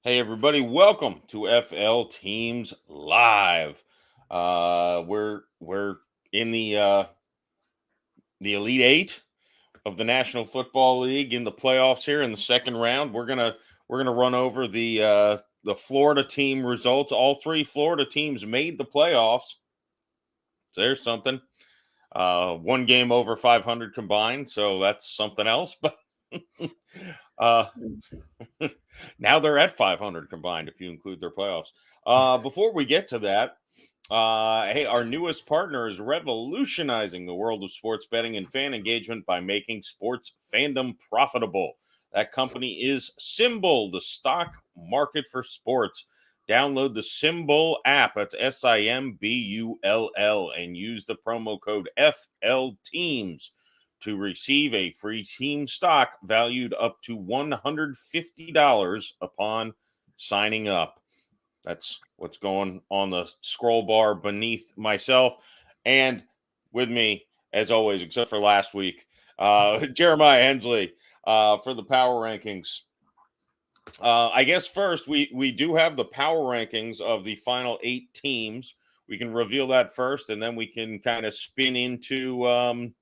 Hey everybody, welcome to FL Teams Live. We're in the Elite Eight of the National Football League in the playoffs here in the second round. We're gonna run over the Florida team results. All three Florida teams made the playoffs. So there's something. One game over 500 combined, so that's something else. But uh, now they're at 500 combined if you include their playoffs. Before we get to that, hey, our newest partner is revolutionizing the world of sports betting and fan engagement by making sports fandom profitable. That company is Symbol, the stock market for sports. Download the Symbol app. That's SIMBULL and use the promo code FLTEAMS to receive a free team stock valued up to $150 upon signing up. That's what's going on the scroll bar beneath myself. And with me, as always, except for last week, Jeremiah Hensley for the power rankings. I guess first we do have the power rankings of the final 8 teams. We can reveal that first, and then we can kind of spin into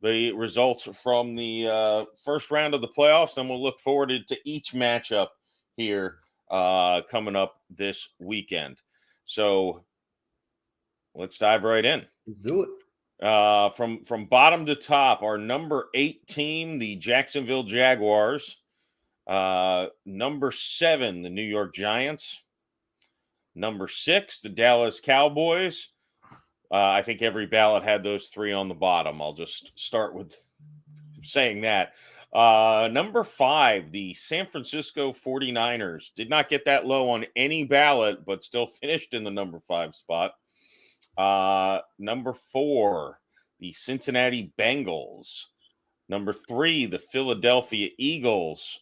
the results from the first round of the playoffs, and we'll look forward to each matchup here coming up this weekend. So let's dive right in. Let's do it. From bottom to top, our number 8 team, the Jacksonville Jaguars. Number 7, the New York Giants. Number 6, the Dallas Cowboys. I think every ballot had those 3 on the bottom. I'll just start with saying that. Number 5, the San Francisco 49ers. Did not get that low on any ballot, but still finished in the number 5 spot. Number 4, the Cincinnati Bengals. Number 3, the Philadelphia Eagles.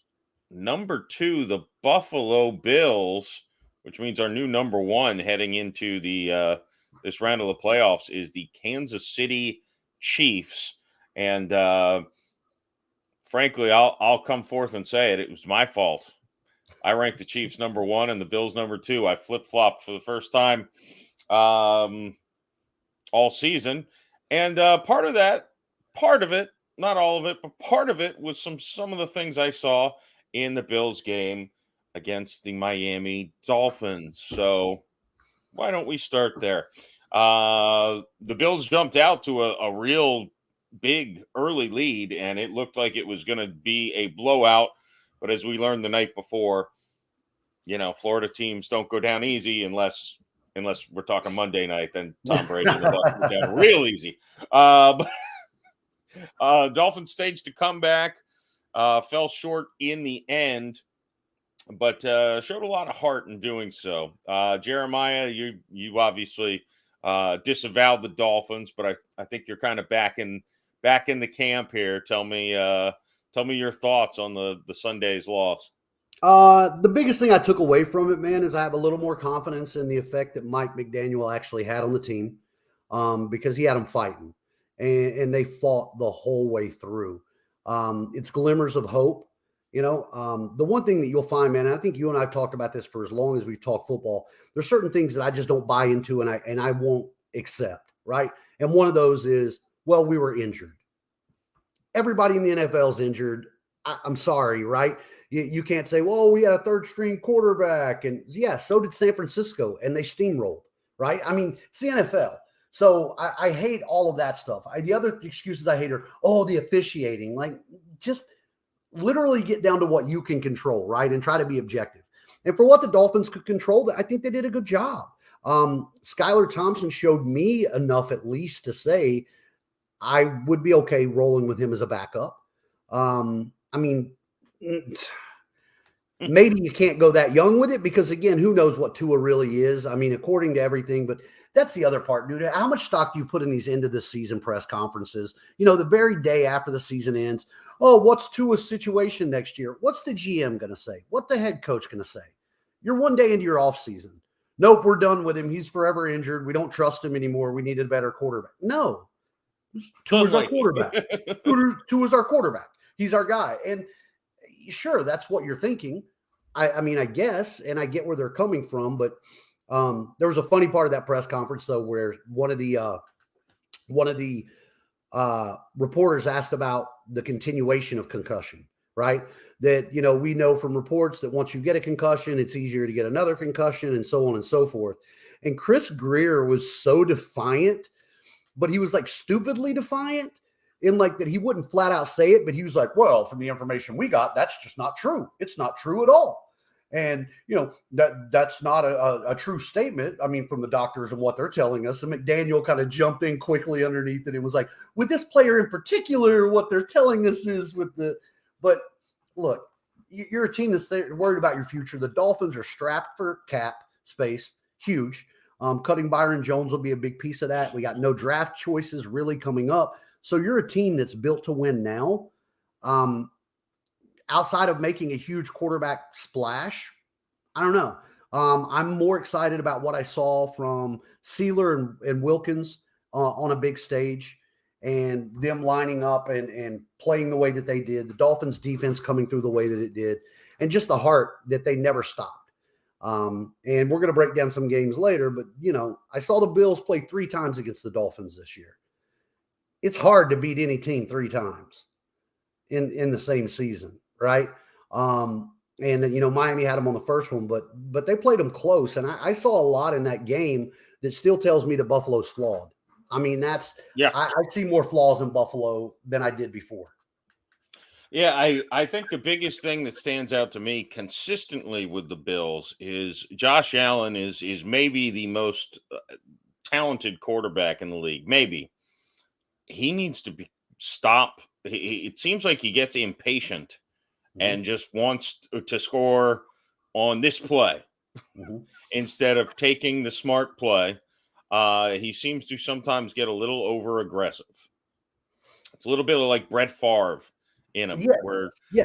Number 2, the Buffalo Bills, which means our new number 1 heading into the this round of the playoffs is the Kansas City Chiefs. And frankly, I'll come forth and say it. It was my fault. I ranked the Chiefs number 1 and the Bills number 2. I flip-flopped for the first time all season. And part of it, not all of it, but part of it was some of the things I saw in the Bills game against the Miami Dolphins. So why don't we start there? The Bills jumped out to a real big early lead, and it looked like it was going to be a blowout. But as we learned the night before, Florida teams don't go down easy unless we're talking Monday night. Then Tom Brady and the Bucs go down real easy. Dolphins staged a comeback, fell short in the end, but showed a lot of heart in doing so. Jeremiah, you obviously disavowed the Dolphins, but I think you're kind of back in the camp here. Tell me your thoughts on the Sunday's loss. The biggest thing I took away from it, man, is I have a little more confidence in the effect that Mike McDaniel actually had on the team, because he had them fighting, and they fought the whole way through. It's glimmers of hope. The one thing that you'll find, man, and I think you and I have talked about this for as long as we've talked football, there's certain things that I just don't buy into and I won't accept, right? And one of those is, well, we were injured. Everybody in the NFL is injured. I'm sorry, right? You can't say, well, we had a third string quarterback. And yeah, so did San Francisco, and they steamrolled, right? I mean, it's the NFL. So I hate all of that stuff. The other excuses I hate are, the officiating. Like, just literally get down to what you can control, right? And try to be objective. And for what the Dolphins could control, I think they did a good job. Skylar Thompson showed me enough at least to say I would be okay rolling with him as a backup. Maybe you can't go that young with it because, again, who knows what Tua really is? I mean, according to everything, but that's the other part, dude. How much stock do you put in these end of the season press conferences? The very day after the season ends, what's Tua's situation next year? What's the GM going to say? What the head coach going to say? You're one day into your offseason. Nope, we're done with him. He's forever injured. We don't trust him anymore. We need a better quarterback. No. Tua's our quarterback. Tua's our quarterback. He's our guy. And sure, that's what you're thinking. I mean, I guess, and I get where they're coming from, but there was a funny part of that press conference though, where one of the reporters asked about the continuation of concussion, right? That, we know from reports that once you get a concussion, it's easier to get another concussion and so on and so forth. And Chris Greer was so defiant, but he was like stupidly defiant in like that he wouldn't flat out say it, but he was like, well, from the information we got, that's just not true. It's not true at all. And, that's not a true statement. I mean, from the doctors and what they're telling us. And McDaniel kind of jumped in quickly underneath it. It was like, with this player in particular, what they're telling us is but look, you're a team that's worried about your future. The Dolphins are strapped for cap space, huge. Cutting Byron Jones will be a big piece of that. We got no draft choices really coming up. So you're a team that's built to win now. Outside of making a huge quarterback splash, I don't know. I'm more excited about what I saw from Sealer and Wilkins on a big stage and them lining up and playing the way that they did. The Dolphins defense coming through the way that it did, and just the heart that they never stopped. And we're going to break down some games later, but I saw the Bills play 3 times against the Dolphins this year. It's hard to beat any team 3 times in the same season, right? And Miami had them on the first one, but they played them close. And I saw a lot in that game that still tells me that Buffalo's flawed. I mean, I see more flaws in Buffalo than I did before. Yeah, I think the biggest thing that stands out to me consistently with the Bills is Josh Allen is maybe the most talented quarterback in the league. Maybe. He needs to stop. It seems like he gets impatient and just wants to score on this play instead of taking the smart play. He seems to sometimes get a little over aggressive. It's a little bit like Brett Favre in him,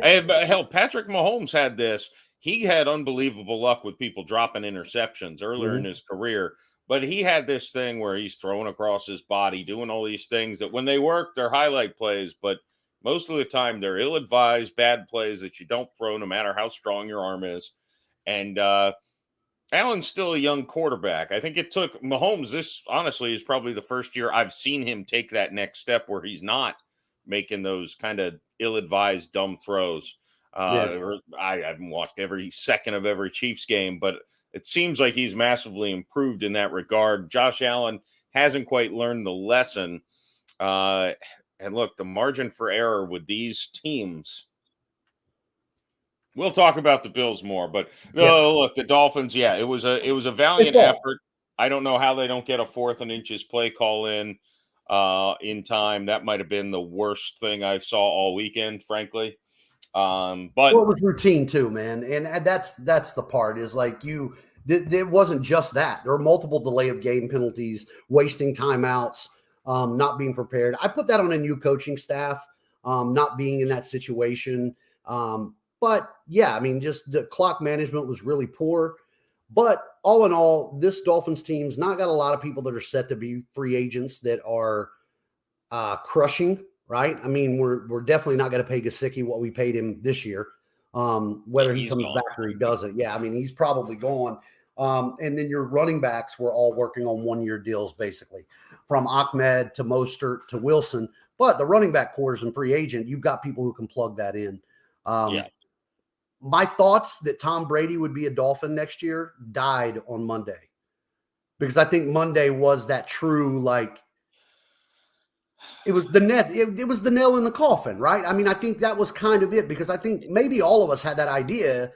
hell, Patrick Mahomes had this. He had unbelievable luck with people dropping interceptions earlier in his career, but he had this thing where he's throwing across his body, doing all these things that when they work, they're highlight plays, but most of the time they're ill-advised, bad plays that you don't throw no matter how strong your arm is. And Allen's still a young quarterback. I think it took Mahomes, this honestly is probably the first year I've seen him take that next step where he's not making those kind of ill-advised dumb throws. I haven't watched every second of every Chiefs game, but it seems like he's massively improved in that regard. Josh Allen hasn't quite learned the lesson. And look, the margin for error with these teams. We'll talk about the Bills more, but look, the Dolphins. Yeah, it was a valiant effort. I don't know how they don't get a 4th and inches play call in time. That might have been the worst thing I saw all weekend, frankly. But it was routine too, man, and that's the part is like it wasn't just that. There were multiple delay of game penalties, wasting timeouts. Not being prepared. I put that on a new coaching staff, not being in that situation. But yeah, I mean, just the clock management was really poor. But all in all, this Dolphins team's not got a lot of people that are set to be free agents that are crushing, right? I mean, we're definitely not going to pay Gesicki what we paid him this year, whether he comes back or he doesn't. Yeah, I mean, he's probably gone. And then your running backs were all working on 1-year deals, basically, from Ahmed to Mostert to Wilson. But the running back core is in free agent. You've got people who can plug that in. My thoughts that Tom Brady would be a Dolphin next year died on Monday, because I think Monday was that true, like, it was the nail in the coffin, right? I mean, I think that was kind of it, because I think maybe all of us had that idea.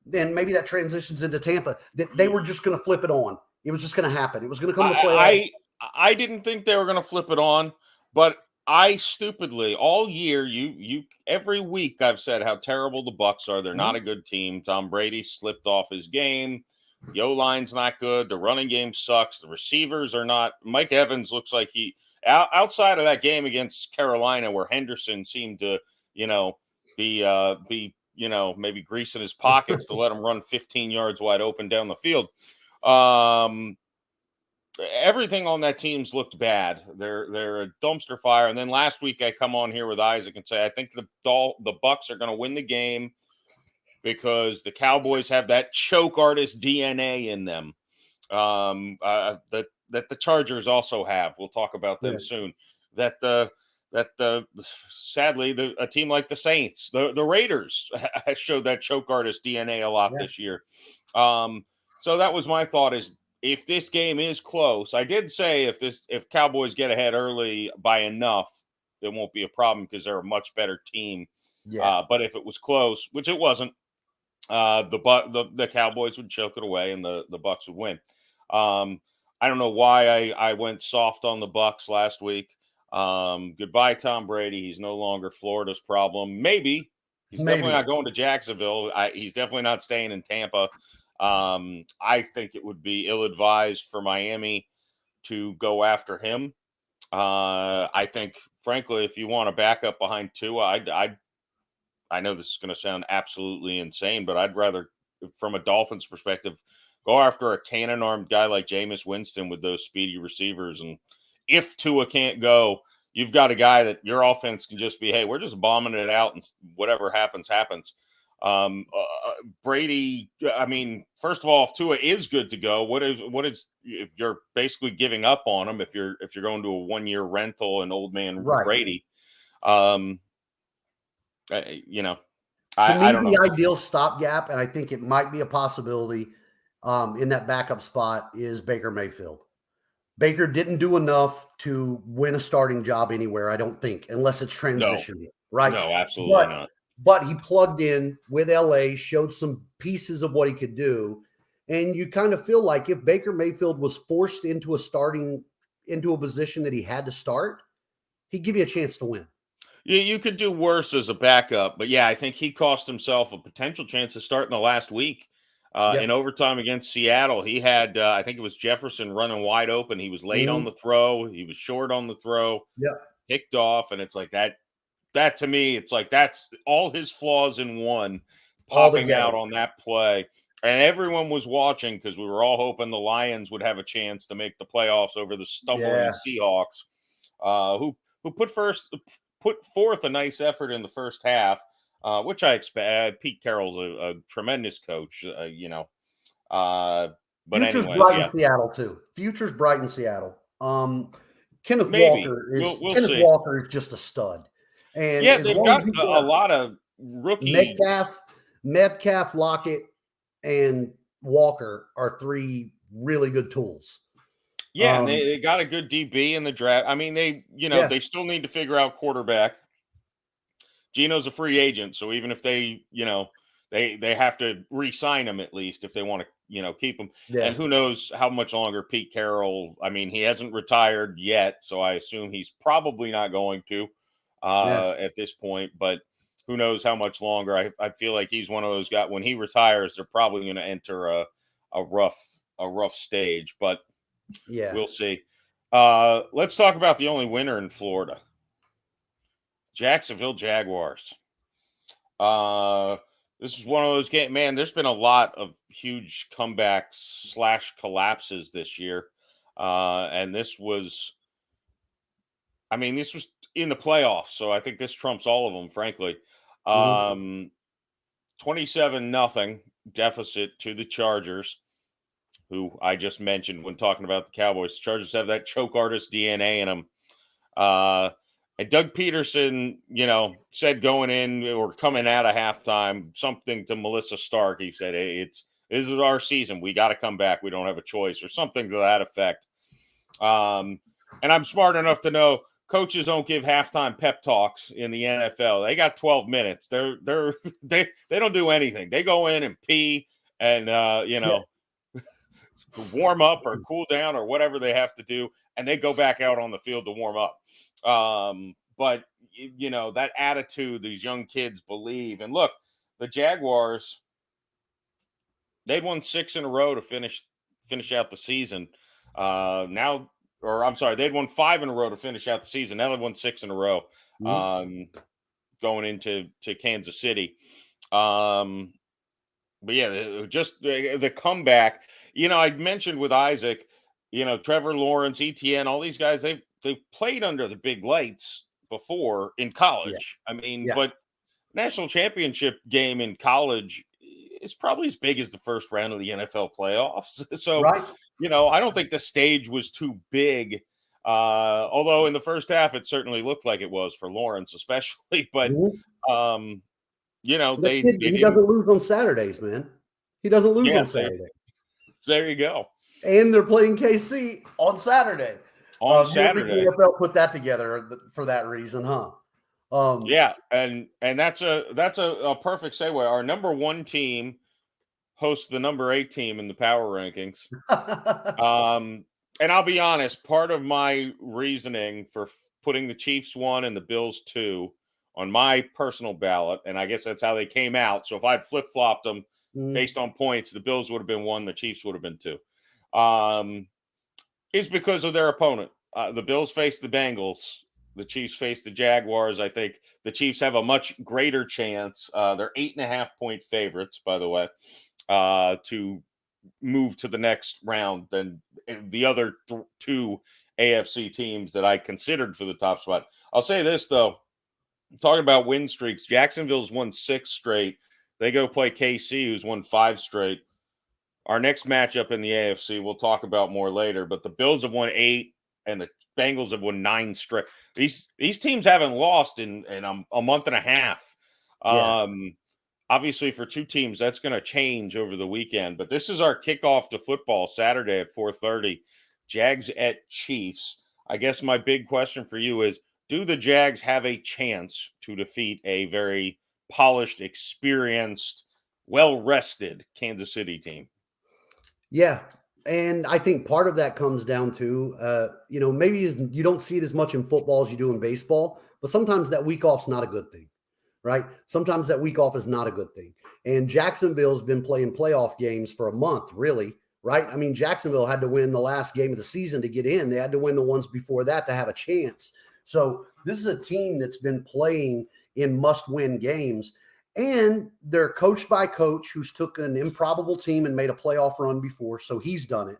Then maybe that transitions into Tampa, that they were just going to flip it on. It was just going to happen. It was going to come to play. I didn't think they were going to flip it on, but I stupidly all year, you every week I've said how terrible the Bucs are. They're not a good team. Tom Brady slipped off his game. The O-line's not good. The running game sucks. The receivers are not. Mike Evans looks like outside of that game against Carolina, where Henderson seemed to, be maybe greasing his pockets to let him run 15 yards wide open down the field. Everything on that team's looked bad. They're a dumpster fire. And then last week I come on here with Isaac and say I think the Bucs are going to win the game because the Cowboys have that choke artist DNA in them that the Chargers also have. We'll talk about them soon. Sadly, a team like the Saints, the Raiders showed that choke artist DNA a lot this year. So that was my thought, is if this game is close, I did say if Cowboys get ahead early by enough, it won't be a problem because they're a much better team. But if it was close, which it wasn't, the Cowboys would choke it away and the Bucs would win. I don't know why I went soft on the Bucs last week. Goodbye, Tom Brady. He's no longer Florida's problem. Maybe he's definitely not going to Jacksonville. He's definitely not staying in Tampa. I think it would be ill-advised for Miami to go after him. I think, frankly, if you want a backup behind Tua, I know this is going to sound absolutely insane, but I'd rather, from a Dolphins perspective, go after a cannon-armed guy like Jameis Winston with those speedy receivers. And if Tua can't go, you've got a guy that your offense can just be, hey, we're just bombing it out and whatever happens, happens. Brady, I mean, first of all, if Tua is good to go, what is if you're basically giving up on him if you're going to a 1-year rental and old man Brady? You know, I don't know. The ideal stopgap, and I think it might be a possibility in that backup spot, is Baker Mayfield. Baker didn't do enough to win a starting job anywhere, I don't think, unless it's transition, right? No, absolutely not. But he plugged in with LA, showed some pieces of what he could do, and you kind of feel like if Baker Mayfield was forced into a position that he had to start, he'd give you a chance to win. You could do worse as a backup, but yeah, I think he cost himself a potential chance to start in the last week in overtime against Seattle. He had, I think it was Jefferson running wide open. He was late on the throw. He was short on the throw. Picked off, and it's like that. That to me, it's like that's all his flaws in one popping out on that play. And everyone was watching because we were all hoping the Lions would have a chance to make the playoffs over the stumbling Seahawks, who put forth a nice effort in the first half, which I expect. Pete Carroll's a tremendous coach, but Future's anyway, bright in Seattle too. Future's bright in Seattle. Kenneth Walker is just a stud. And they've got a lot of rookie Metcalf, Lockett, and Walker are three really good tools. Yeah, and they got a good DB in the draft. I mean, they still need to figure out quarterback. Gino's a free agent, so even if they have to re-sign him at least if they want to, keep him. And who knows how much longer Pete Carroll. I mean, he hasn't retired yet, so I assume he's probably not going to at this point. But who knows how much longer? I feel like he's one of those guys. When he retires, they're probably going to enter a rough stage. But we'll see. Let's talk about the only winner in Florida. Jacksonville Jaguars. This is one of those games, man. There's been a lot of huge comebacks / collapses this year. And this was in the playoffs. So I think this trumps all of them, frankly. 27-0 deficit to the Chargers, who I just mentioned when talking about the Cowboys. The Chargers have that choke artist DNA in them. And Doug Peterson, said going in or coming out of halftime something to Melissa Stark. He said, hey, this is our season. We got to come back. We don't have a choice, or something to that effect. And I'm smart enough to know coaches don't give halftime pep talks in the NFL. They got 12 minutes. They don't do anything. They go in and pee and warm up or cool down or whatever they have to do, and they go back out on the field to warm up. But that attitude these young kids believe. And look, the Jaguars, they'd won 6 in a row to finish out the season. They'd won 5 in a row to finish out the season. Now they've won 6 in a row, going into Kansas City. But yeah, just the comeback. I mentioned with Isaac, Trevor Lawrence, ETN, all these guys, they've played under the big lights before in college. But national championship game in college is probably as big as the first round of the NFL playoffs. So, Right. I don't think the stage was too big. Although in the first half, it certainly looked like it was for Lawrence, especially. But, Mhm. The they kid, he didn't. doesn't lose on Saturdays, man. He doesn't lose Yeah, on Saturday. there you go. And they're playing KC on Saturday. On You don't think the Saturday. NFL put that together for that reason, huh? Yeah, and that's a perfect segue. Our number 1 team hosts the number 8 team in the power rankings. And I'll be honest, part of my reasoning for putting the Chiefs 1 and the Bills 2 on my personal ballot, and I guess that's how they came out. So if I'd flip-flopped them based on points, the Bills would have been 1, the Chiefs would have been 2. Is because of their opponent. The Bills face the Bengals. The Chiefs face the Jaguars. I think the Chiefs have a much greater chance. They're 8.5-point favorites, by the way, to move to the next round than the other 2 AFC teams that I considered for the top spot. I'll say this, though. Talking about win streaks, Jacksonville's won 6 straight. They go play KC, who's won 5 straight. Our next matchup in the AFC, we'll talk about more later, but the Bills have won 8 and the Bengals have won 9 straight. These teams haven't lost in a month and a half. Yeah. Obviously, for 2 teams, that's going to change over the weekend. But this is our kickoff to football Saturday at 4:30. Jags at Chiefs. I guess my big question for you is, do the Jags have a chance to defeat a very polished, experienced, well-rested Kansas City team? Yeah. And I think part of that comes down to, maybe you don't see it as much in football as you do in baseball, but sometimes that week off's not a good thing, right? Sometimes that week off is not a good thing. And Jacksonville's been playing playoff games for a month, really, right? I mean, Jacksonville had to win the last game of the season to get in. They had to win the ones before that to have a chance. So this is a team that's been playing in must-win games. And they're coached by a coach who's took an improbable team and made a playoff run before, so he's done it.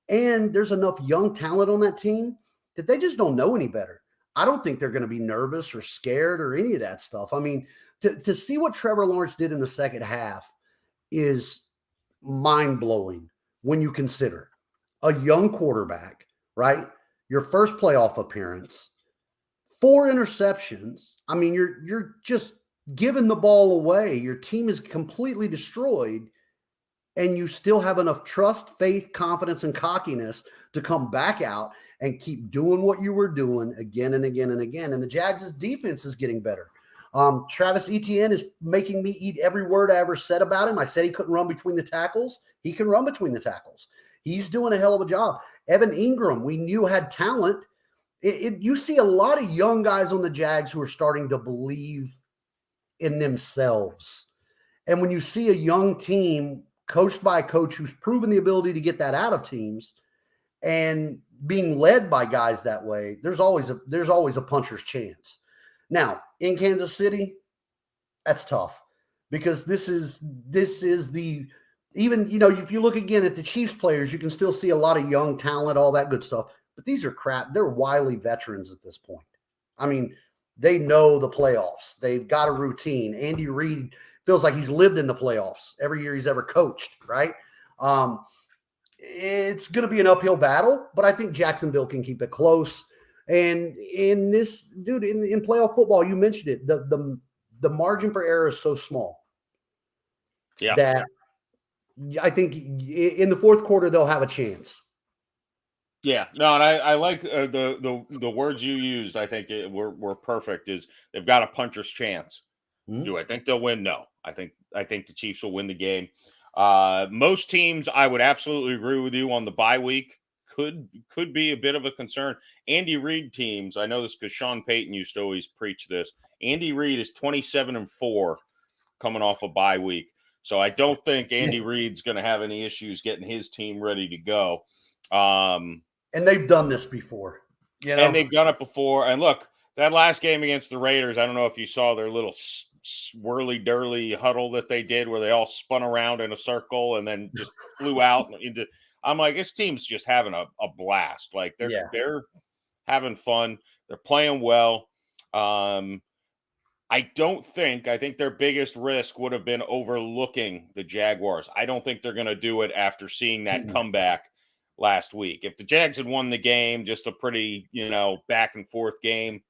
And there's enough young talent on that team that they just don't know any better. I don't think they're going to be nervous or scared or any of that stuff. I mean, to see what Trevor Lawrence did in the second half is mind-blowing when you consider a young quarterback, right? Your first playoff appearance, 4 interceptions. I mean, you're just giving the ball away. Your team is completely destroyed, and you still have enough trust, faith, confidence, and cockiness to come back out and keep doing what you were doing again and again and again. And the Jags' defense is getting better. Travis Etienne is making me eat every word I ever said about him. I said he couldn't run between the tackles. He can run between the tackles. He's doing a hell of a job. Evan Ingram, we knew had talent. You see a lot of young guys on the Jags who are starting to believe in themselves. And when you see a young team coached by a coach who's proven the ability to get that out of teams and being led by guys that way, there's always a puncher's chance. Now, in Kansas City, that's tough because this is the even, if you look again at the Chiefs players, you can still see a lot of young talent, all that good stuff. But these are crap. They're wily veterans at this point. I mean, they know the playoffs. They've got a routine. Andy Reid feels like he's lived in the playoffs every year he's ever coached, right? It's going to be an uphill battle, but I think Jacksonville can keep it close. And in this, dude, in playoff football, you mentioned it, the margin for error is so small that I think in the fourth quarter they'll have a chance. Yeah, no, and I like the words you used. I think were perfect. Is they've got a puncher's chance. Do I think they'll win? No, I think the Chiefs will win the game. Most teams, I would absolutely agree with you on the bye week. Could be a bit of a concern. Andy Reid teams, I know this because Sean Payton used to always preach this. Andy Reid is 27-4 coming off a bye week, so I don't think Andy Reid's going to have any issues getting his team ready to go. And they've done this before, And they've done it before. And look, that last game against the Raiders, I don't know if you saw their little swirly-dirly huddle that they did where they all spun around in a circle and then just flew out into. I'm like, this team's just having a blast. Like they're having fun. They're playing well. I think their biggest risk would have been overlooking the Jaguars. I don't think they're going to do it after seeing that comeback last week. If the Jags had won the game, just a pretty, back and forth game,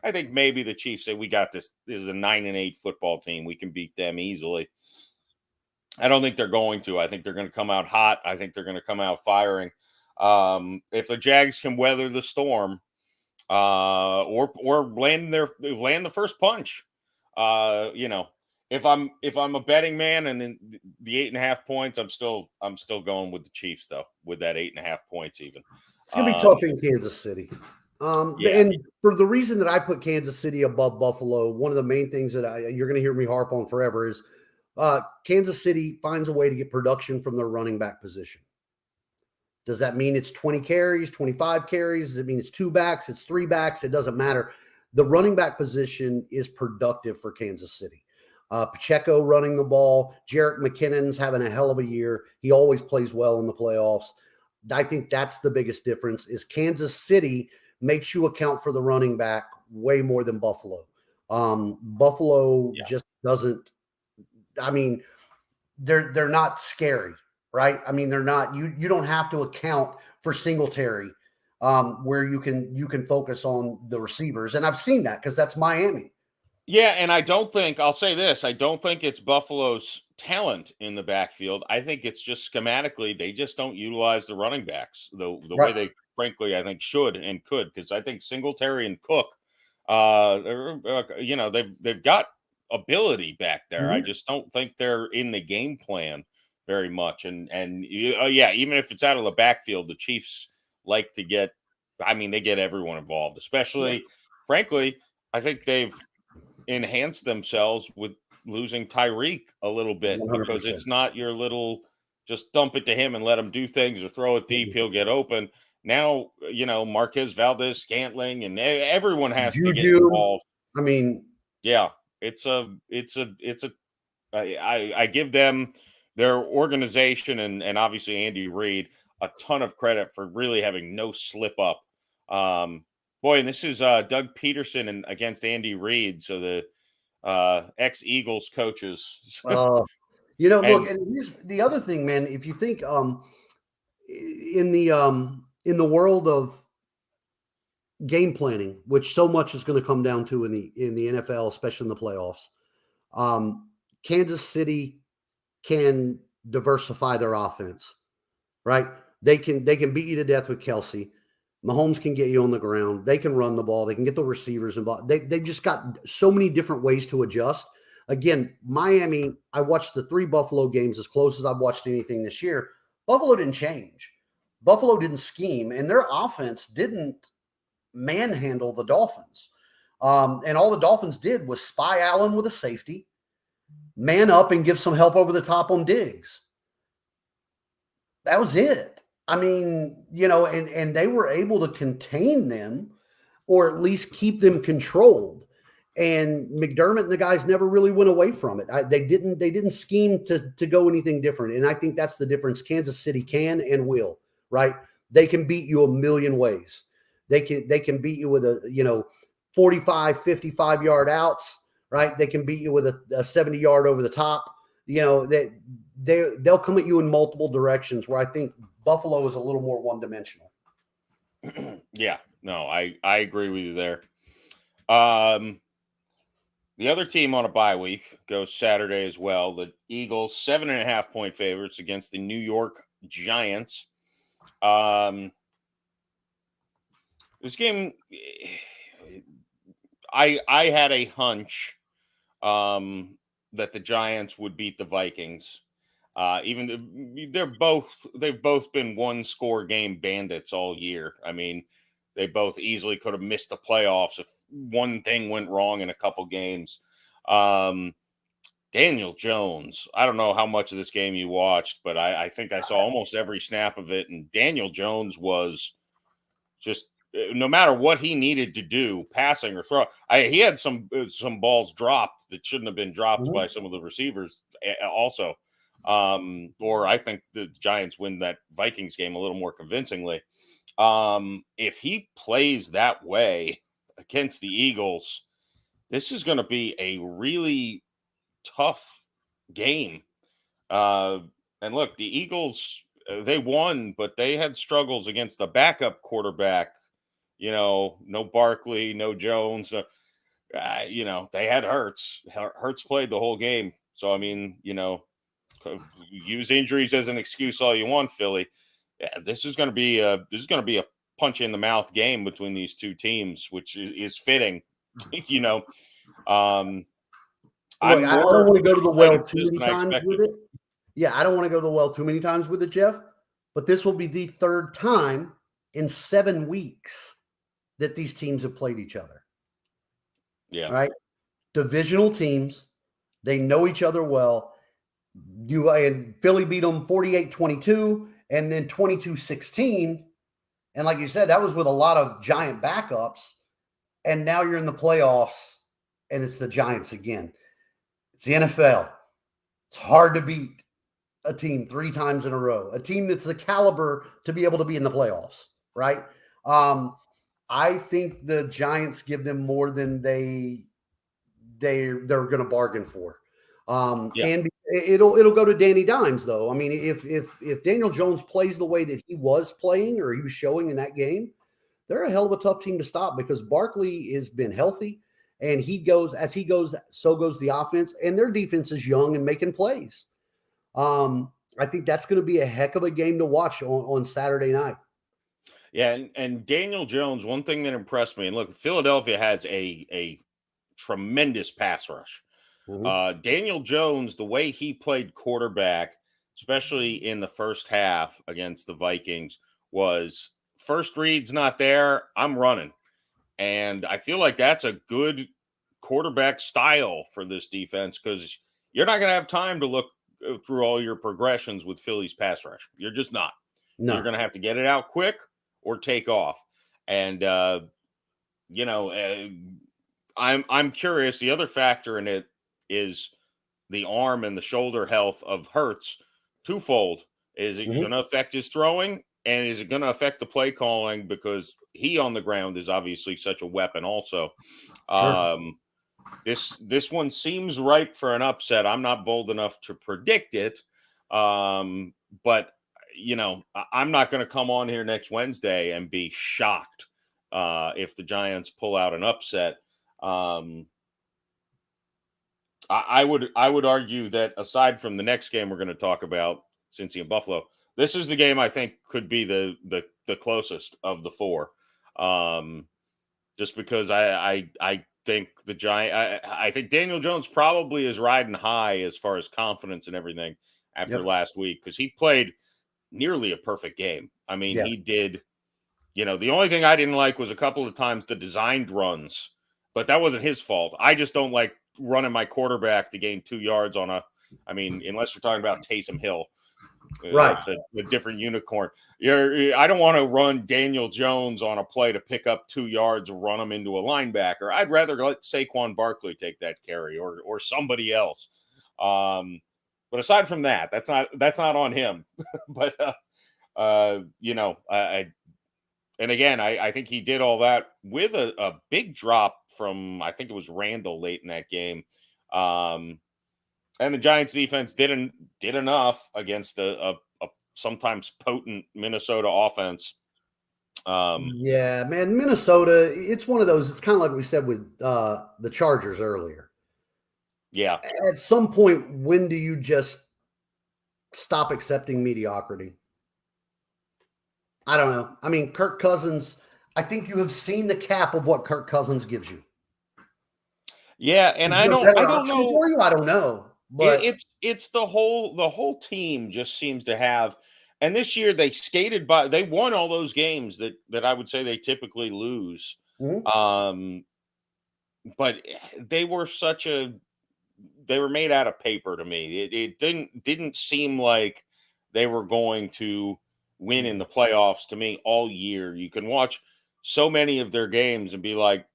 I think maybe the Chiefs say, we got this. This is a 9-8 football team. We can beat them easily. I don't think they're going to. I think they're going to come out hot. I think they're going to come out firing. If the Jags can weather the storm, or land the first punch, if I'm a betting man, and then the 8.5 points, I'm still going with the Chiefs though, with that 8.5 points even. It's gonna be tough in Kansas City. Yeah. And for the reason that I put Kansas City above Buffalo, one of the main things that you're going to hear me harp on forever is Kansas City finds a way to get production from their running back position. Does that mean it's 20 carries, 25 carries? Does it mean it's 2 backs? It's 3 backs? It doesn't matter. The running back position is productive for Kansas City. Pacheco running the ball. Jerick McKinnon's having a hell of a year. He always plays well in the playoffs. I think that's the biggest difference is Kansas City makes you account for the running back way more than Buffalo. Buffalo just doesn't. I mean, they're not scary, right? I mean, they're not. You don't have to account for Singletary, where you can focus on the receivers, and I've seen that because that's Miami. Yeah, and I'll say this, I don't think it's Buffalo's talent in the backfield. I think it's just schematically, they just don't utilize the running backs the way they frankly, I think should and could, because I think Singletary and Cook, they've got ability back there. I just don't think they're in the game plan very much. And even if it's out of the backfield, the Chiefs like to get, they get everyone involved, especially, frankly, I think they've enhance themselves with losing Tyreek a little bit 100%. Because it's not your little just dump it to him and let him do things or throw it deep, he'll get open. Now, Marquez Valdez Scantling and everyone has to get involved. Yeah, I give them, their organization and obviously Andy Reid, a ton of credit for really having no slip up. Boy, and this is Doug Peterson and against Andy Reid, so the ex-Eagles coaches. Look, and here's the other thing, man. If you think in the world of game planning, which so much is going to come down to in the NFL, especially in the playoffs, Kansas City can diversify their offense, right? They can beat you to death with Kelsey. Mahomes can get you on the ground. They can run the ball. They can get the receivers involved. They've just got so many different ways to adjust. Again, Miami, I watched the 3 Buffalo games as close as I've watched anything this year. Buffalo didn't change. Buffalo didn't scheme, and their offense didn't manhandle the Dolphins. And all the Dolphins did was spy Allen with a safety, man up, and give some help over the top on Diggs. That was it. And they were able to contain them or at least keep them controlled. And McDermott and the guys never really went away from it. They didn't scheme to go anything different. And I think that's the difference. Kansas City can and will, right? They can beat you a million ways. They can beat you with a, 45, 55-yard outs, right? They can beat you with a 70-yard over the top. They'll come at you in multiple directions, where I think Buffalo is a little more one-dimensional. Yeah, no, I agree with you there. The other team on a bye week goes Saturday as well. The Eagles, 7.5 point favorites against the New York Giants. This game, I had a hunch that the Giants would beat the Vikings. They've both been 1-score game bandits all year. They both easily could have missed the playoffs if one thing went wrong in a couple games. Daniel Jones, I don't know how much of this game you watched, but I think I saw almost every snap of it. And Daniel Jones was just, no matter what he needed to do, passing or throw, he had some balls dropped that shouldn't have been dropped by some of the receivers also. Or I think the Giants win that Vikings game a little more convincingly. If he plays that way against the Eagles, this is going to be a really tough game. And look, the Eagles, they won, but they had struggles against the backup quarterback. No Barkley, no Jones. They had Hurts. Hurts played the whole game. So, I mean, use injuries as an excuse all you want, Philly. Yeah, this is going to be a punch in the mouth game between these two teams, which is fitting. I'm Look, I don't more want to go to the well excited for too this many than I times expected. with it. Yeah, I don't want to go to the well too many times with it, Jeff. But this will be the third time in 7 weeks that these teams have played each other. Yeah. All right. Divisional teams, they know each other well. And Philly beat them 48-22 and then 22-16. And like you said, that was with a lot of giant backups. And now you're in the playoffs and it's the Giants again. It's the NFL. It's hard to beat a team 3 times in a row, a team that's the caliber to be able to be in the playoffs, right? I think the Giants give them more than they're going to bargain for. Yeah. And it'll go to Danny Dimes though. I mean, if Daniel Jones plays the way that he was playing or he was showing in that game, they're a hell of a tough team to stop because Barkley has been healthy and as he goes, so goes the offense, and their defense is young and making plays. I think that's going to be a heck of a game to watch on Saturday night. Yeah, and Daniel Jones, one thing that impressed me, and look, Philadelphia has a tremendous pass rush. Mm-hmm. Daniel Jones, the way he played quarterback, especially in the first half against the Vikings, was first read's not there, I'm running. And I feel like that's a good quarterback style for this defense because you're not going to have time to look through all your progressions with Philly's pass rush. You're just not. You're No. going to have to get it out quick or take off. And you know, uh, I'm curious. The other factor in it is the arm and the shoulder health of Hurts twofold. Is it Mm-hmm. going to affect his throwing, and is it going to affect the play calling because he on the ground is obviously such a weapon also. Sure. Um, this one seems ripe for an upset. I'm not bold enough to predict it, but I'm not going to come on here next Wednesday and be shocked if the Giants pull out an upset. Um, I would argue that aside from the next game we're going to talk about, Cincy and Buffalo, this is the game I think could be the closest of the four. Um, just because I think the Giant I think Daniel Jones probably is riding high as far as confidence and everything after Yep. last week because he played nearly a perfect game. I mean, Yeah. he did. The only thing I didn't like was a couple of times the designed runs, but that wasn't his fault. I just don't like running my quarterback to gain 2 yards on a. I mean, unless you're talking about Taysom Hill, Right. that's a different unicorn. I don't want to run Daniel Jones on a play to pick up 2 yards, run him into a linebacker. I'd rather let Saquon Barkley take that carry or somebody else. But aside from that, that's not on him. But and again, I think he did all that with a big drop from I think it was Randall late in that game. And the Giants defense did enough against a sometimes potent Minnesota offense. Yeah, man. Minnesota, it's one of those. It's kind of like we said with the Chargers earlier. Yeah. At some point, when do you just stop accepting mediocrity? I don't know. I mean, Kirk Cousins, I think you have seen the cap of what Kirk Cousins gives you. Yeah, and Is I there a don't I better don't option know. for you? I don't know. But It's the whole team just seems to have, and this year they won all those games that I would say they typically lose. mhm, Um, but they were made out of paper to me. It didn't seem like they were going to win in the playoffs to me all year. You can watch so many of their games and be like,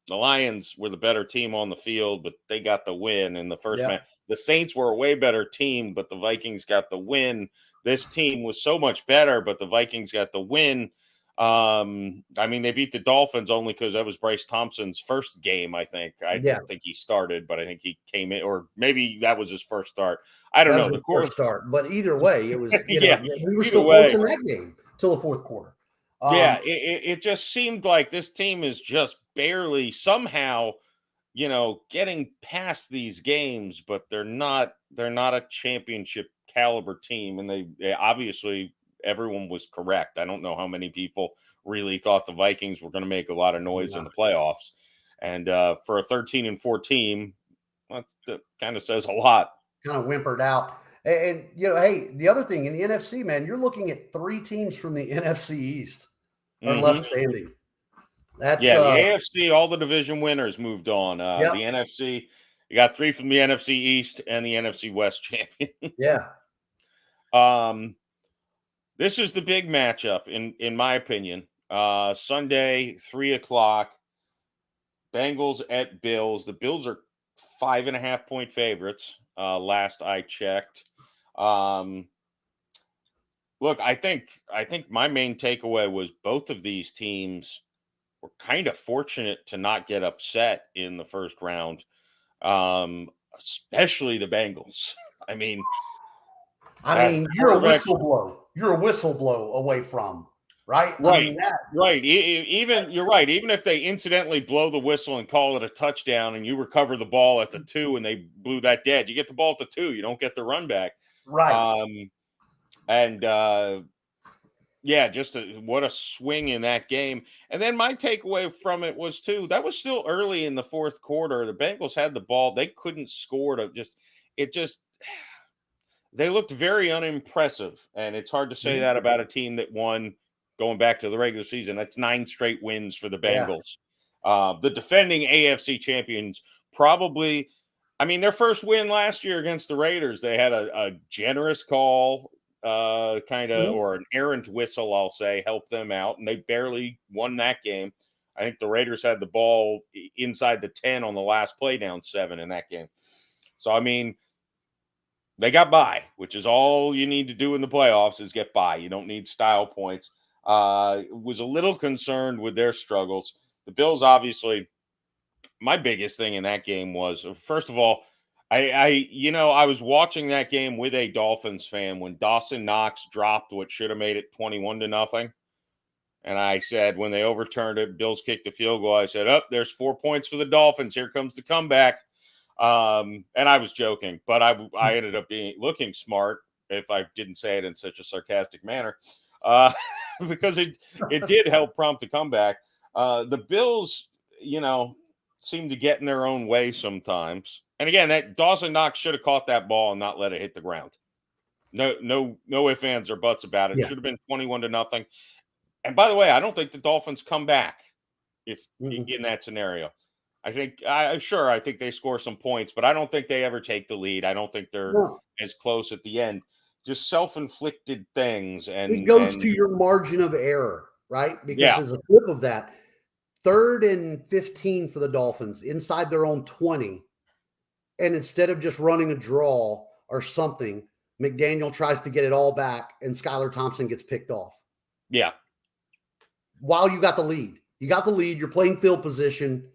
the Lions were the better team on the field, but they got the win in the first yeah, match. The Saints were a way better team, but the Vikings got the win. This team was so much better, but the Vikings got the win. I mean, they beat the Dolphins only because that was Bryce Thompson's first game, I think. I Yeah. don't think he started, but I think he came in, or maybe that was his first start. I don't That know. was the first start. But either way, it was, Yeah, we were either still close way. in that game till the fourth quarter. Yeah, it just seemed like this team is just barely somehow, getting past these games, but they're not a championship caliber team, and they obviously everyone was correct. I don't know how many people really thought the Vikings were going to make a lot of noise in Yeah. the playoffs, and for a 13-4 team, that kind of says a lot. Kind of whimpered out. And, hey, the other thing in the NFC, man, you're looking at 3 teams from the NFC East are left standing. That's Yeah, the AFC, all the division winners moved on. Yep. The NFC, you got 3 from the NFC East and the NFC West champion. Yeah. This is the big matchup in my opinion. Sunday, 3:00, Bengals at Bills. The Bills are 5.5-point favorites. Last I checked. Look, I think my main takeaway was both of these teams were kind of fortunate to not get upset in the first round, especially the Bengals. I mean, you're a whistleblower. You're a whistleblow away from, right? Right. Right. Even you're right. Even if they incidentally blow the whistle and call it a touchdown and you recover the ball at the 2 and they blew that dead, you get the ball at the 2. You don't get the run back. Right. Yeah, just what a swing in that game. And then my takeaway from it was too, that was still early in the fourth quarter. The Bengals had the ball. They couldn't score they looked very unimpressive. And it's hard to say that about a team that won going back to the regular season. That's 9 straight wins for the Bengals. The defending AFC champions probably, their first win last year against the Raiders, they had a generous call, or an errant whistle, I'll say, helped them out, and they barely won that game. I think the Raiders had the ball inside the 10 on the last play, down 7 in that game. So, they got by, which is all you need to do in the playoffs is get by. You don't need style points. Was a little concerned with their struggles. The Bills, obviously, my biggest thing in that game was, first of all, I was watching that game with a Dolphins fan when Dawson Knox dropped what should have made it 21-0. And I said, when they overturned it, Bills kicked the field goal, I said, there's 4 points for the Dolphins. Here comes the comeback. And I was joking, but I ended up looking smart if I didn't say it in such a sarcastic manner, because it did help prompt the comeback. The Bills, seem to get in their own way sometimes. And again, that Dawson Knox should have caught that ball and not let it hit the ground. No ifs, ands, or buts about it. It should have been 21-0. And by the way, I don't think the Dolphins come back in that scenario. I think they score some points, but I don't think they ever take the lead. I don't think they're as close at the end. Just self-inflicted things. And it goes to your margin of error, right? Because as a flip of that, 3rd and 15 for the Dolphins inside their own 20. And instead of just running a draw or something, McDaniel tries to get it all back and Skylar Thompson gets picked off. Yeah. While you got the lead. You're playing field position.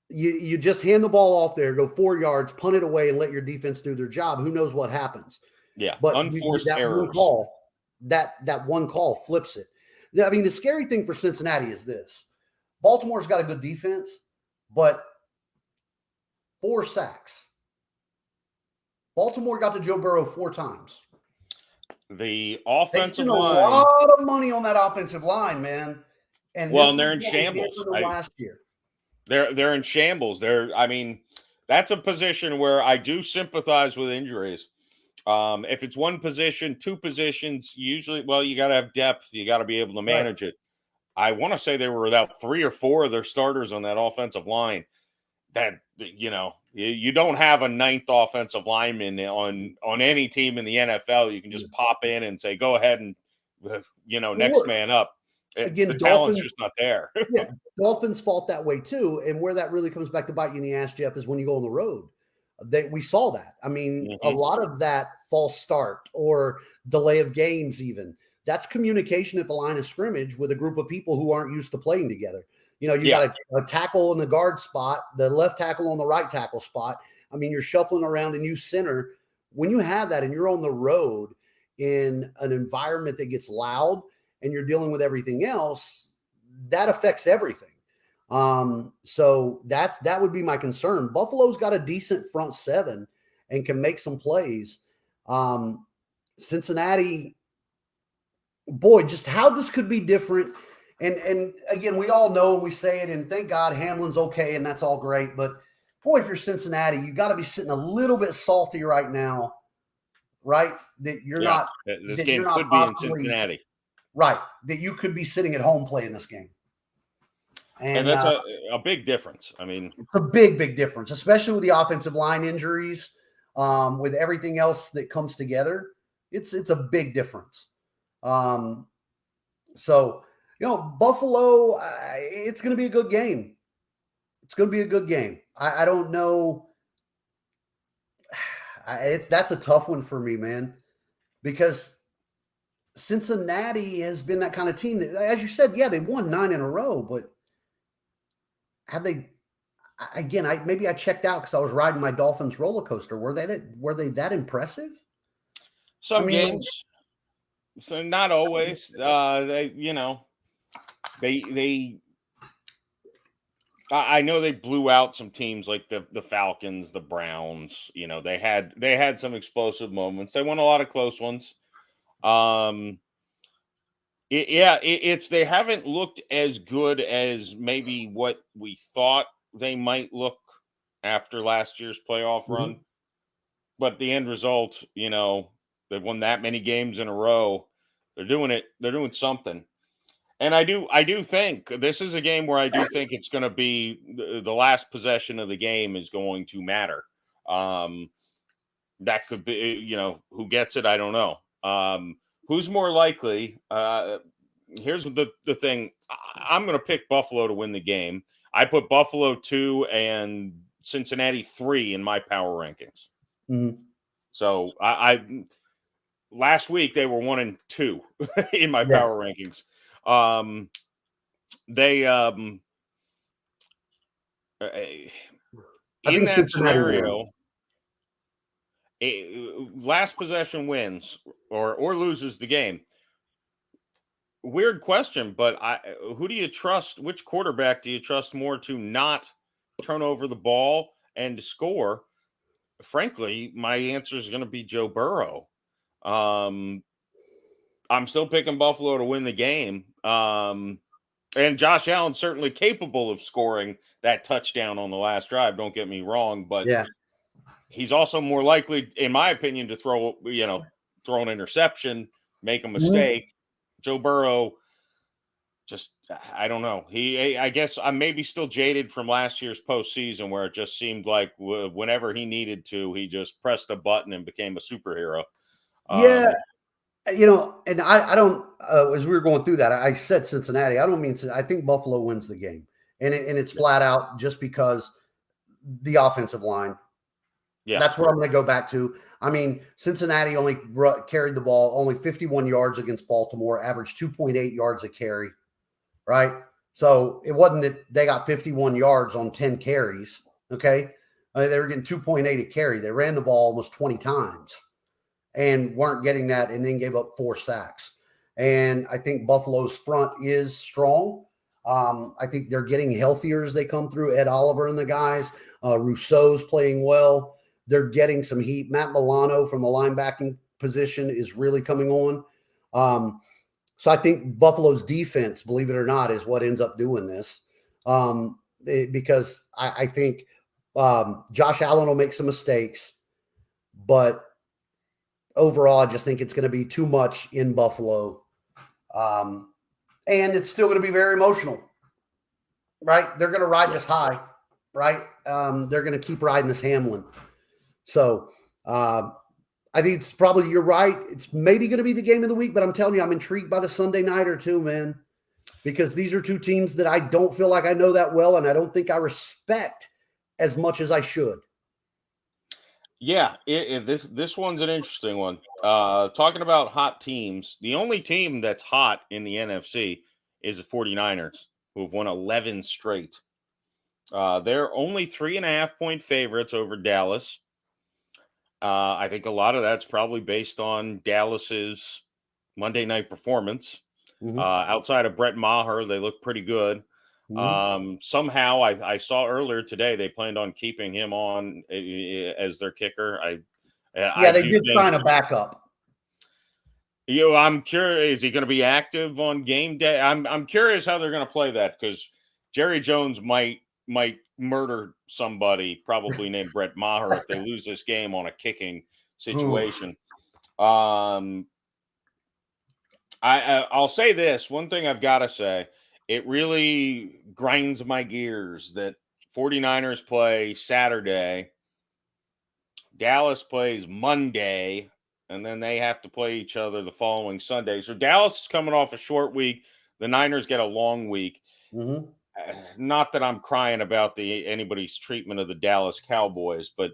You just hand the ball off there, go 4 yards, punt it away, and let your defense do their job. Who knows what happens? Yeah, but unforced that errors. That one call flips it. The scary thing for Cincinnati is this: Baltimore's got a good defense, but 4 sacks. Baltimore got to Joe Burrow 4 times. The offensive line, a lot of money on that offensive line, man. And they're in shambles. Last year. They're in shambles. That's a position where I do sympathize with injuries. If it's one position, 2 positions, usually, you got to have depth. You got to be able to manage it. I want to say they were without 3 or 4 of their starters on that offensive line. That, you don't have a 9th offensive lineman on any team in the NFL. You can just pop in and say, go ahead and, next man up. Again, the talent's just not there. Yeah, Dolphins fought that way too. And where that really comes back to bite you in the ass, Jeff, is when you go on the road. We saw that. A lot of that false start or delay of games even. That's communication at the line of scrimmage with a group of people who aren't used to playing together. You got a tackle in the guard spot, the left tackle on the right tackle spot. I mean, you're shuffling around and you center. When you have that and you're on the road in an environment that gets loud and you're dealing with everything else, that affects everything. So that would be my concern. Buffalo's got a decent front seven and can make some plays. Cincinnati, boy, just how this could be different. And again, we all know and we say it, and thank God Hamlin's okay, and that's all great. But boy, if you're Cincinnati, you got to be sitting a little bit salty right now, right? That you're not. This that game you're not could be in Cincinnati, right? That you could be sitting at home playing this game, and that's a big difference. I mean, it's a big, big difference, especially with the offensive line injuries, with everything else that comes together. It's a big difference. So. Buffalo, it's going to be a good game. It's going to be a good game. I don't know. That's a tough one for me, man, because Cincinnati has been that kind of team that, as you said, yeah, they won 9 in a row, but have they? Again, maybe I checked out because I was riding my Dolphins roller coaster. Were they that impressive? Some games, so not always. I know they blew out some teams like the Falcons, the Browns. They had some explosive moments. They won a lot of close ones. They haven't looked as good as maybe what we thought they might look after last year's playoff run. But the end result, they've won that many games in a row. They're doing it. They're doing something. And I do think this is a game where I do think it's going to be the last possession of the game is going to matter. That could be, who gets it. I don't know. Who's more likely? Here's the thing. I'm going to pick Buffalo to win the game. I put Buffalo 2 and Cincinnati 3 in my power rankings. Mm-hmm. So I last week they were 1 and 2 in my power rankings. I think that scenario, last possession wins or loses the game. Weird question, but who do you trust? Which quarterback do you trust more to not turn over the ball and to score? Frankly, my answer is going to be Joe Burrow. I'm still picking Buffalo to win the game. And Josh Allen's certainly capable of scoring that touchdown on the last drive. Don't get me wrong, but he's also more likely, in my opinion, to throw an interception, make a mistake. Joe Burrow, I don't know. I guess I'm maybe still jaded from last year's postseason where it just seemed like whenever he needed to, he just pressed a button and became a superhero. And I don't, as we were going through that, I said Cincinnati. I don't mean, I think Buffalo wins the game. And it's flat out just because the offensive line. Yeah. That's what I'm going to go back to. I mean, Cincinnati only carried the ball, only 51 yards against Baltimore, averaged 2.8 yards a carry, right? So it wasn't that they got 51 yards on 10 carries, okay? They were getting 2.8 a carry. They ran the ball almost 20 times and weren't getting that, and then gave up 4 sacks. And I think Buffalo's front is strong. I think they're getting healthier as they come through. Ed Oliver and the guys. Rousseau's playing well. They're getting some heat. Matt Milano from the linebacking position is really coming on. So I think Buffalo's defense, believe it or not, is what ends up doing this. Because I think Josh Allen will make some mistakes, but overall, I just think it's going to be too much in Buffalo. And it's still going to be very emotional, right? They're going to ride this high, right? They're going to keep riding this Hamlin. So I think it's probably, you're right. It's maybe going to be the game of the week, but I'm telling you, I'm intrigued by the Sunday nighter too, man, because these are two teams that I don't feel like I know that well, and I don't think I respect as much as I should. Yeah, this one's an interesting one. Talking about hot teams, the only team that's hot in the NFC is the 49ers, who have won 11 straight. They're only 3.5 point favorites over Dallas. I think a lot of that's probably based on Dallas's Monday night performance. Hmm. Outside of Brett Maher, they look pretty good. Hmm. Somehow, I saw earlier today they planned on keeping him on as their kicker. I Yeah, they do did think, sign a backup. I'm curious. Is he going to be active on game day? I'm curious how they're going to play that, because Jerry Jones might murder somebody, probably named Brett Maher, if they lose this game on a kicking Oof. situation. I'll say this one thing I've got to say. It really grinds my gears that 49ers play Saturday, Dallas plays Monday, and then they have to play each other the following Sunday. So Dallas is coming off a short week. The Niners get a long week. Hmm. Not that I'm crying about anybody's treatment of the Dallas Cowboys, but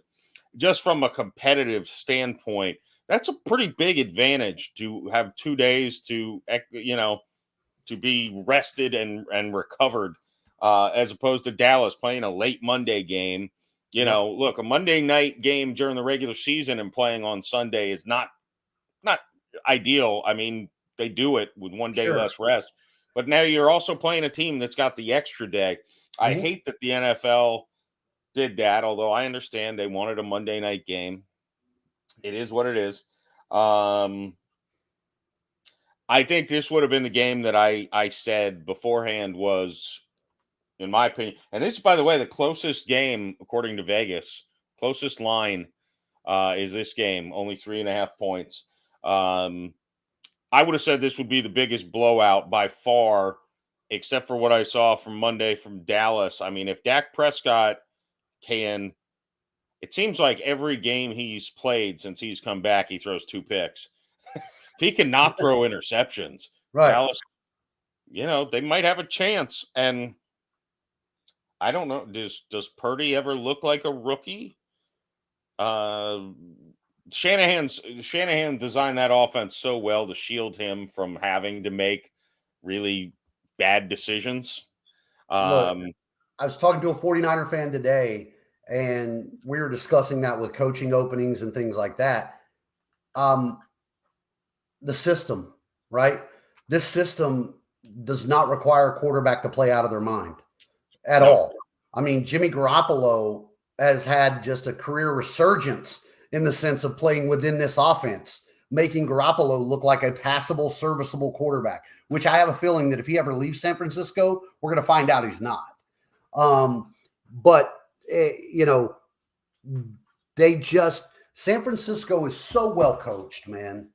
just from a competitive standpoint, that's a pretty big advantage to have 2 days to be rested and recovered, as opposed to Dallas playing a late Monday game. Yep. Look, a Monday night game during the regular season and playing on Sunday is not ideal. I mean, they do it with one day Sure. less rest, but now you're also playing a team that's got the extra day. I Hmm. hate that the NFL did that, although I understand they wanted a Monday night game. It is what it is. Um, I think this would have been the game that I said beforehand was, in my opinion, and this is, by the way, the closest game according to Vegas. Closest line is this game, only 3.5 points. Um, I would have said this would be the biggest blowout by far, except for what I saw from Monday from Dallas. I mean, if Dak Prescott can, it seems like every game he's played since he's come back, he throws 2 picks. If he cannot throw interceptions, Right. Dallas, they might have a chance. And I don't know, does Purdy ever look like a rookie? Uh, Shanahan designed that offense so well to shield him from having to make really bad decisions. Look, Um, I was talking to a 49er fan today, and we were discussing that with coaching openings and things like that. Um, the system, right? This system does not require a quarterback to play out of their mind at no, all. I mean, Jimmy Garoppolo has had just a career resurgence in the sense of playing within this offense, making Garoppolo look like a passable, serviceable quarterback, which I have a feeling that if he ever leaves San Francisco, we're going to find out he's not. But, you know, they just, San Francisco is so well coached, man,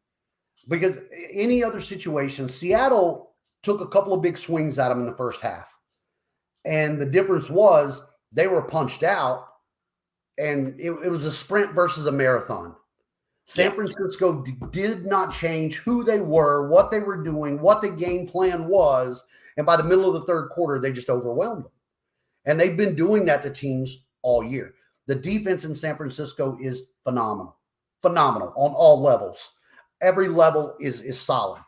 because any other situation, Seattle took a couple of big swings at them in the first half. And the difference was they were punched out, and it was a sprint versus a marathon. San yeah, Francisco did not change who they were, what they were doing, what the game plan was. And by the middle of the third quarter, they just overwhelmed them. And they've been doing that to teams all year. The defense in San Francisco is phenomenal, phenomenal on all levels. Every level is solid.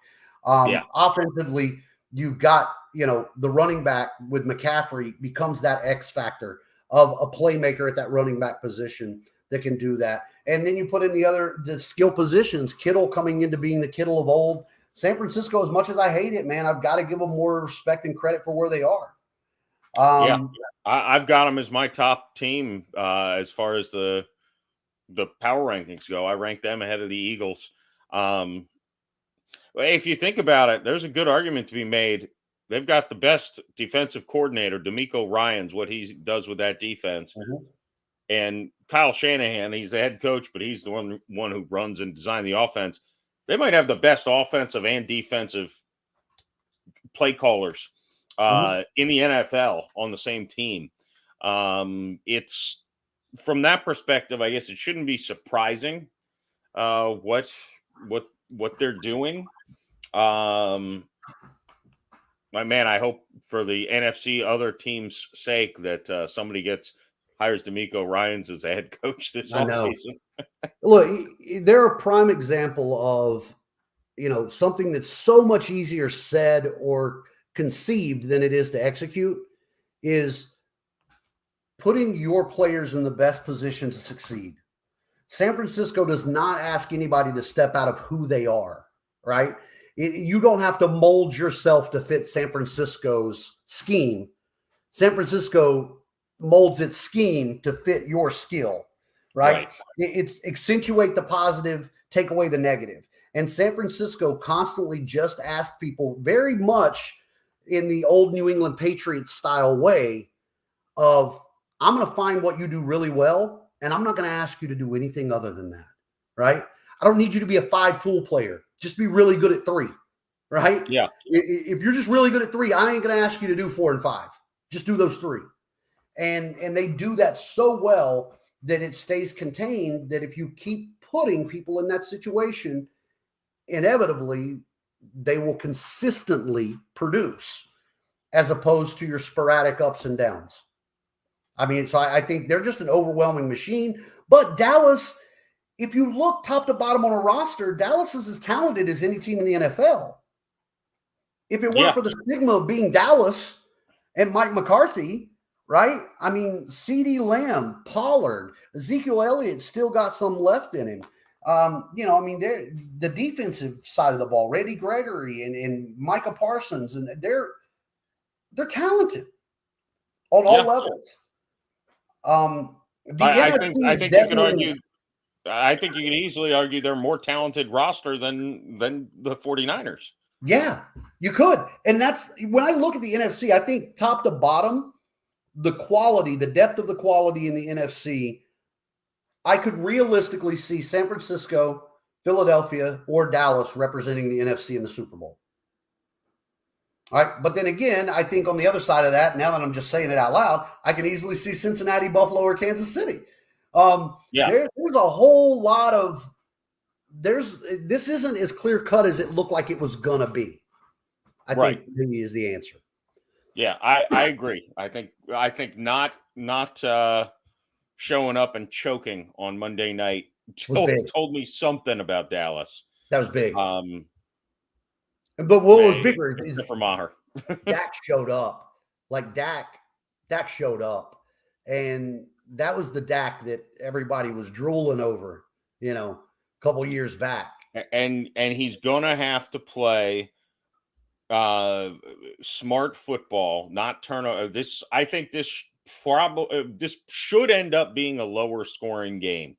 yeah, Offensively, you've got the running back with McCaffrey becomes that X factor of a playmaker at that running back position that can do that. And then you put in the skill positions, Kittle coming into being the Kittle of old. San Francisco, as much as I hate it, man, I've got to give them more respect and credit for where they are. yeah. Um, I've got them as my top team, as far as the power rankings go. I rank them ahead of the Eagles. Um, if you think about it, there's a good argument to be made. They've got the best defensive coordinator, D'Amico Ryans, what he does with that defense. Mhm. And Kyle Shanahan, he's the head coach, but he's the one who runs and designs the offense. They might have the best offensive and defensive play callers Mhm. in the NFL on the same team. It's from that perspective, I guess it shouldn't be surprising what what they're doing. Um, my man, I hope for the NFC other teams' sake that somebody gets hires D'Amico Ryans as a head coach this I know. offseason. Look, they're a prime example of, something that's so much easier said or conceived than it is to execute, is putting your players in the best position to succeed. San Francisco does not ask anybody to step out of who they are, right? You don't have to mold yourself to fit San Francisco's scheme. San Francisco molds its scheme to fit your skill, right? It's accentuate the positive, take away the negative. And San Francisco constantly just asked people, very much in the old New England Patriots style way of, I'm going to find what you do really well, and I'm not going to ask you to do anything other than that, right? I don't need you to be a 5-tool player. Just be really good at 3, right? Yeah. If you're just really good at 3, I ain't going to ask you to do 4 and 5. Just do those 3. And they do that so well that it stays contained, that if you keep putting people in that situation, inevitably they will consistently produce, as opposed to your sporadic ups and downs. I mean, so I think they're just an overwhelming machine. But Dallas, if you look top to bottom on a roster, Dallas is as talented as any team in the NFL. If it weren't for the stigma of being Dallas and Mike McCarthy, right? I mean, CeeDee Lamb, Pollard, Ezekiel Elliott still got some left in him. The defensive side of the ball, Randy Gregory and Micah Parsons, and they're talented on all levels. I think you can argue. I think you can easily argue they're more talented roster than the 49ers. Yeah, you could. And that's when I look at the NFC, I think top to bottom, the quality, the depth of the quality in the NFC, I could realistically see San Francisco, Philadelphia, or Dallas representing the NFC in the Super Bowl. All right. But then again, I think on the other side of that, now that I'm just saying it out loud, I can easily see Cincinnati, Buffalo, or Kansas City. There's a whole lot of this isn't as clear cut as it looked like it was gonna be. I think maybe is the answer. Yeah, I agree. I think not showing up and choking on Monday night told me something about Dallas. That was big. But what was bigger is for Maher. Dak showed up. Like Dak showed up. And that was the Dak that everybody was drooling over, a couple years back. And he's gonna have to play smart football, not turn this. I think this should end up being a lower scoring game.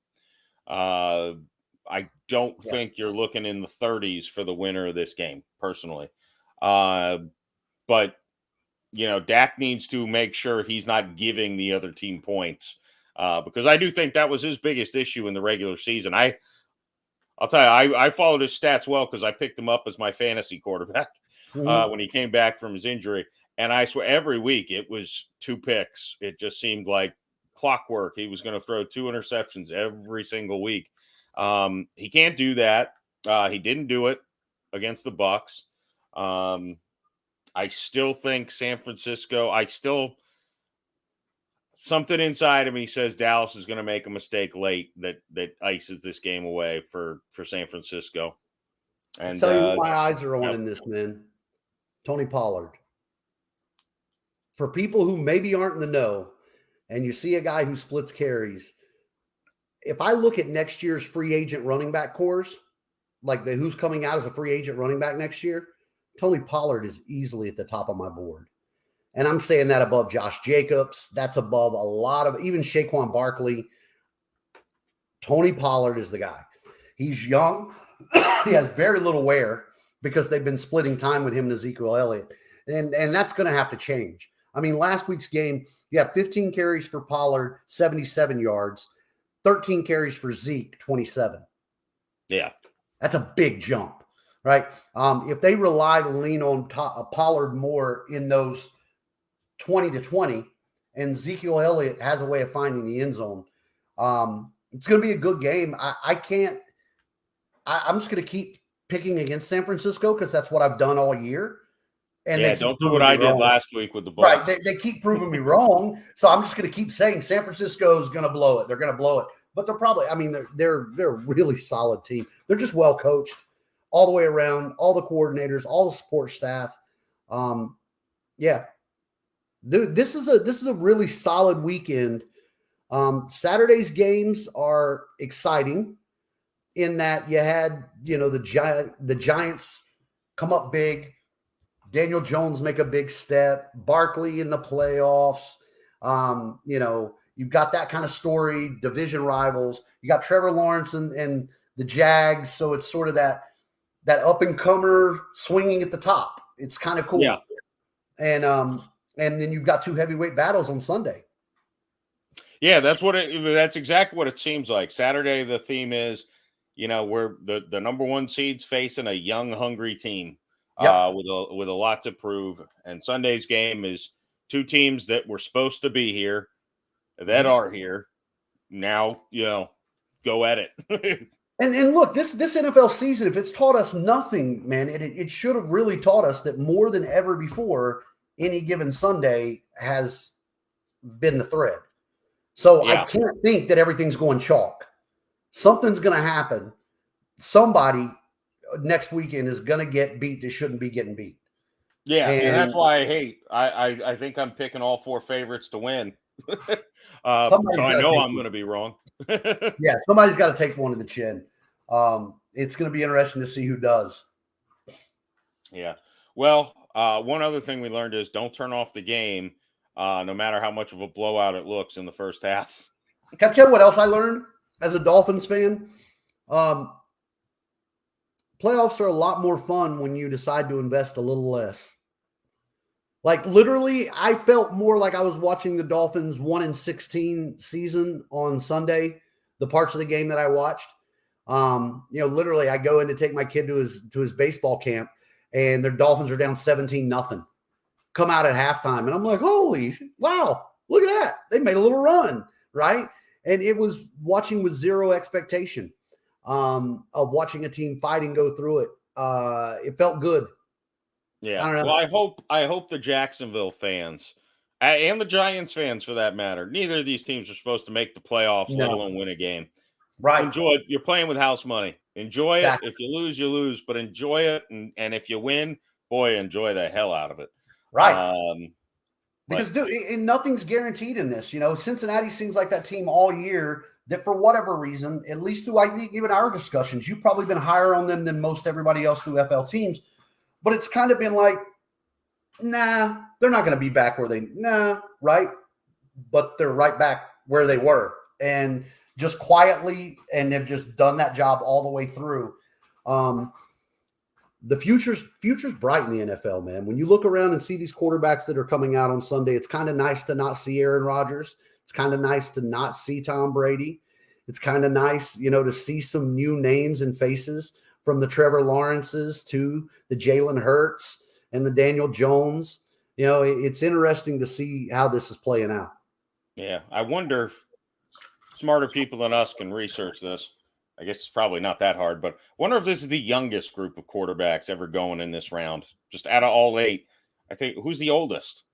I don't think you're looking in the 30s for the winner of this game, personally. But Dak needs to make sure he's not giving the other team points, because I do think that was his biggest issue in the regular season. I'll tell you, I followed his stats well because I picked him up as my fantasy quarterback when he came back from his injury. And I swear every week it was 2 picks. It just seemed like clockwork. He was going to throw 2 interceptions every single week. He can't do that. He didn't do it against the Bucs. I still think San Francisco, something inside of me says Dallas is going to make a mistake late that ices this game away for San Francisco. And I'll tell you who my eyes are on in this, man. Tony Pollard. For people who maybe aren't in the know, and you see a guy who splits carries, if I look at next year's free agent running back cores, like who's coming out as a free agent running back next year, Tony Pollard is easily at the top of my board. And I'm saying that above Josh Jacobs. That's above a lot of, even Saquon Barkley. Tony Pollard is the guy. He's young. He has very little wear because they've been splitting time with him and Ezekiel Elliott. And that's going to have to change. I mean, last week's game, you have 15 carries for Pollard, 77 yards, 13 carries for Zeke, 27. Yeah. That's a big jump, right? If they lean on Pollard more in those 20 to 20, and Ezekiel Elliott has a way of finding the end zone, it's going to be a good game. I'm just going to keep picking against San Francisco because that's what I've done all year. And Yeah, they keep don't do proving what me I did wrong. last week with the Bucs. Right. They keep proving me wrong. So I'm just going to keep saying San Francisco is going to blow it. They're going to blow it. But they're probably, I mean, they're a really solid team. They're just well coached all the way around, all the coordinators, all the support staff. Yeah. Dude, this is a really solid weekend. Saturday's games are exciting in that you had, the Giants come up big. Daniel Jones make a big step. Barkley in the playoffs. You've got that kind of story, division rivals. You got Trevor Lawrence and the Jags. So it's sort of that up and comer swinging at the top. It's kind of cool. Yeah. And then you've got two heavyweight battles on Sunday. Yeah, that's exactly what it seems like. Saturday, the theme is, we're the number one seeds facing a young, hungry team. Yep. With a lot to prove. And Sunday's game is two teams that were supposed to be here, that are here now. Go at it. And look, this NFL season, if it's taught us nothing, man, it should have really taught us that more than ever before, any given Sunday has been the thread. So yeah. I can't think that everything's going chalk. Something's going to happen. Somebody next weekend is going to get beat that shouldn't be getting beat. Yeah, and that's why I think I'm picking all four favorites to win. So I know I'm going to be wrong. Yeah, somebody's got to take one to the chin. It's going to be interesting to see who does. Yeah. Well, one other thing we learned is don't turn off the game, no matter how much of a blowout it looks in the first half. Can I tell you what else I learned as a Dolphins fan? Playoffs are a lot more fun when you decide to invest a little less. Like literally, I felt more like I was watching the Dolphins 1-16 season on Sunday, the parts of the game that I watched. Literally I go in to take my kid to his baseball camp and their Dolphins are down 17-0. Come out at halftime and I'm like, holy wow, look at that. They made a little run, right? And it was watching with zero expectation of watching a team fight and go through it. It felt good. Yeah. I don't know. Well, I hope the Jacksonville fans and the Giants fans, for that matter, neither of these teams are supposed to make the playoffs, let alone win a game. Right. Enjoy it. You're playing with house money. Enjoy it. If you lose, you lose, but enjoy it. And if you win, boy, enjoy the hell out of it. Right. Because dude, and nothing's guaranteed in this. Cincinnati seems like that team all year that for whatever reason, at least through I think even our discussions, you've probably been higher on them than most everybody else through FL teams. But it's kind of been like, nah, they're not going to be back right? But they're right back where they were. And just quietly, and they've just done that job all the way through. The future's bright in the NFL, man. When you look around and see these quarterbacks that are coming out on Sunday, it's kind of nice to not see Aaron Rodgers. It's kind of nice to not see Tom Brady. It's kind of nice, to see some new names and faces from the Trevor Lawrences to the Jalen Hurts and the Daniel Jones. It's interesting to see how this is playing out. Yeah, I wonder, smarter people than us can research this. I guess it's probably not that hard, but I wonder if this is the youngest group of quarterbacks ever going in this round. Just out of all 8, I think, who's the oldest?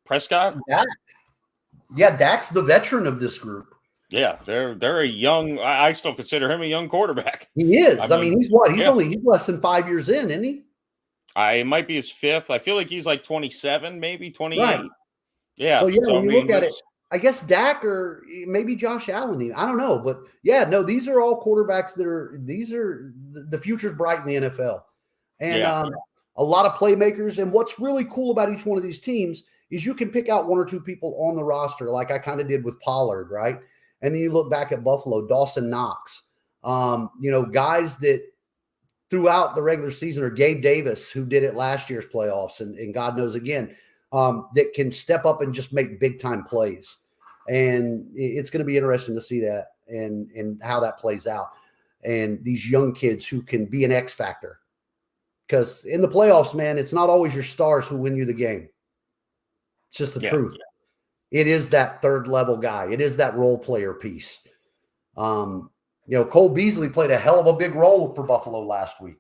Prescott? Yeah, Dak's the veteran of this group. Yeah, they're a young. I still consider him a young quarterback. He is. I mean he's what? He's less than 5 years in, isn't he? It might be his 5th. I feel like he's like 27, maybe 28. Right. Yeah. So when you look at it, I guess Dak or maybe Josh Allen. I don't know, but these are all quarterbacks these are the future's bright in the NFL, and a lot of playmakers. And what's really cool about each one of these teams is you can pick out 1 or 2 people on the roster, like I kind of did with Pollard, right? And then you look back at Buffalo, Dawson Knox, guys that throughout the regular season, or Gabe Davis, who did it last year's playoffs, and God knows again, that can step up and just make big time plays. And it's going to be interesting to see that and how that plays out. And these young kids who can be an X factor, because in the playoffs, man, it's not always your stars who win you the game. It's just the truth. Yeah. It is that third level guy. It is that role player piece. Cole Beasley played a hell of a big role for Buffalo last week.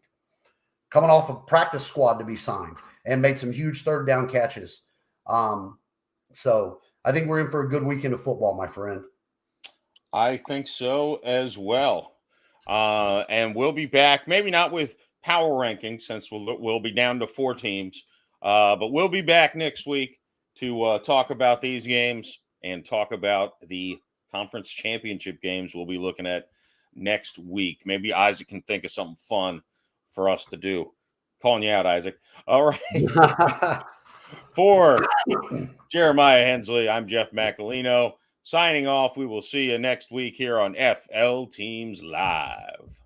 coming off a practice squad to be signed and made some huge third down catches. So I think we're in for a good weekend of football, my friend. I think so as well. And we'll be back, maybe not with power rankings since we'll be down to 4 teams, but we'll be back next week to talk about these games and talk about the conference championship games we'll be looking at next week. Maybe Isaac can think of something fun for us to do. Calling you out, Isaac. All right. For Jeremiah Hensley, I'm Jeff Macolino. Signing off. We will see you next week here on FL Teams Live.